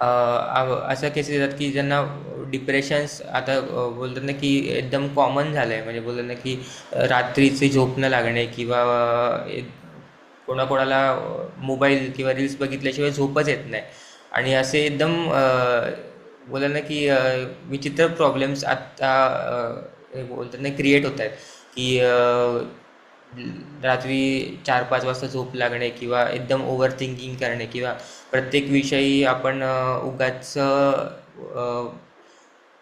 अशा केसेस येतात की ज्यांना डिप्रेशन्स आता बोलतात ना की एकदम कॉमन झालं आहे. म्हणजे बोलतात ना की रात्रीची झोप न लागणे किंवा कोणाकोणाला मोबाईल किंवा रील्स बघितल्याशिवाय झोपच येत नाही. आणि असे एकदम बोला ना की विचित्र प्रॉब्लेम्स आत्ता हे बोलतात ना क्रिएट होत आहेत की रात्री 4-5 वाजता झोप लागणे किंवा एकदम ओव्हर थिंकिंग करणे किंवा प्रत्येक विषयी आपण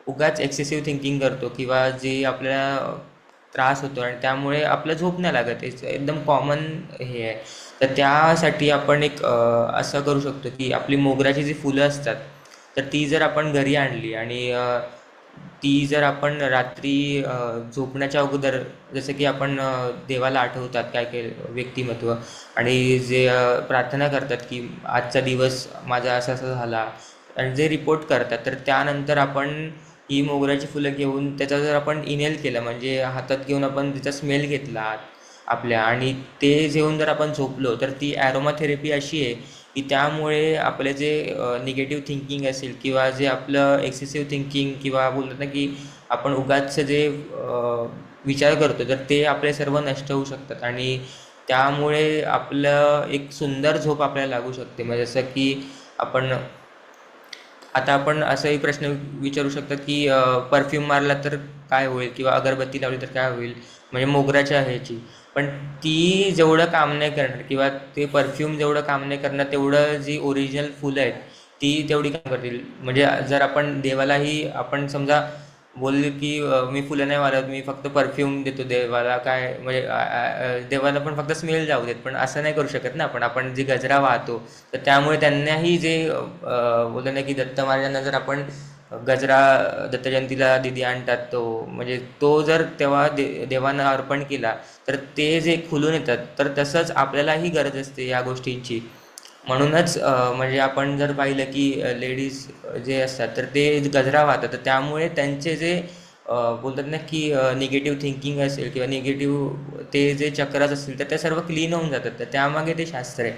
उगाच एक्सेसिव्ह थिंकिंग करतो किंवा जे आपल्याला त्रास होतो आणि त्यामुळे आपलं झोप नाही लागत. हे एकदम कॉमन हे आहे. तर त्यासाठी आपण एक असं करू शकतो की आपली मोगऱ्याची जी फुलं असतात तर ती जर आपण घरी आणली आणि ती जर आपण रात्री झोपण्याच्या अगोदर जसं की आपण देवाला आठवतात काय काय व्यक्तिमत्व आणि जे प्रार्थना करतात की आजचा दिवस माझा असा असा झाला आणि जे रिपोर्ट करतात तर त्यानंतर आपण ही मोगऱ्याची फुलं घेऊन त्याचा जर आपण इनेल केलं म्हणजे हातात घेऊन आपण त्याचा स्मेल घेतला आपल्या आणि ते घेऊन जर आपण झोपलो तर ती ॲरोमा थेरपी अशी आहे की त्यामुळे आपले जे निगेटिव्ह थिंकिंग असेल किंवा जे आपलं एक्सेसिव्ह थिंकिंग किंवा बोलतात ना की आपण उगाचचं जे विचार करतो तर ते आपले सर्व नष्ट होऊ शकतात आणि त्यामुळे आपलं एक सुंदर झोप आपल्याला लागू शकते. म्हणजे जसं की आपण आता आपण असाही प्रश्न विचारू शकतात की परफ्यूम मारला तर काय होईल किंवा अगरबत्ती लावली तर काय होईल म्हणजे मोगऱ्याच्या ह्याची. पण ती जेवढं काम नाही करणार किंवा ते परफ्यूम जेवढं काम नाही करणार तेवढं जी ओरिजिनल फुलं आहेत ती तेवढी काम करतील. म्हणजे जर आपण देवालाही आपण समजा बोलले की मी फुलं नाही मारत मी फक्त परफ्यूम देतो देवाला काय म्हणजे देवाला पण फक्त स्मेल जाऊ देत पण असं नाही करू शकत ना आपण. आपण जी गजरा वाहतो तर त्यामुळे त्यांनाही जे बोलतो ना की दत्त महाराजांना जर आपण गजरा दत्त जयंतीला दिदी आणतात तो म्हणजे तो जर तेव्हा देवांना अर्पण केला तर ते जे खुलून येतात तर तसंच आपल्यालाही गरज असते या गोष्टींची. म्हणूनच म्हणजे आपण जर पाहिलं की लेडीज जे असतात तर ते गजरा वाहतात तर त्यामुळे त्यांचे जे बोलतात ना की निगेटिव्ह थिंकिंग असेल किंवा निगेटिव्ह ते जे चक्रास असतील तर ते सर्व क्लीन होऊन जातात. तर त्यामागे ते शास्त्र आहे.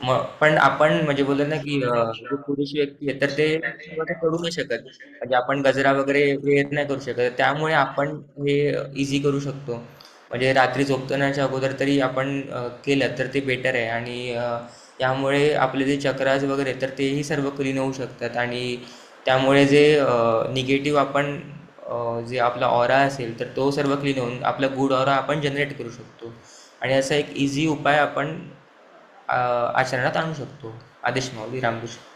मग पण आपण म्हणजे बोलतो ना की जो पुरुष व्यक्ती आहे तर ते सर्व ते करू नाही शकत. म्हणजे आपण गजरा वगैरे वेअर नाही करू शकत. त्यामुळे आपण हे इझी करू शकतो. म्हणजे रात्री झोपतानाच्या अगोदर तरी आपण केलं तर ते बेटर आहे आणि यामुळे आपले जे चक्रास वगैरे तर तेही सर्व क्लीन होऊ शकतात आणि त्यामुळे जे निगेटिव्ह आपण जे आपला ऑरा असेल तर तो सर्व क्लीन होऊन आपला गुड ऑरा आपण जनरेट करू शकतो. आणि असा एक इझी उपाय आपण आचरणात आणू शकतो. आदेश माऊली रामकृष्ण.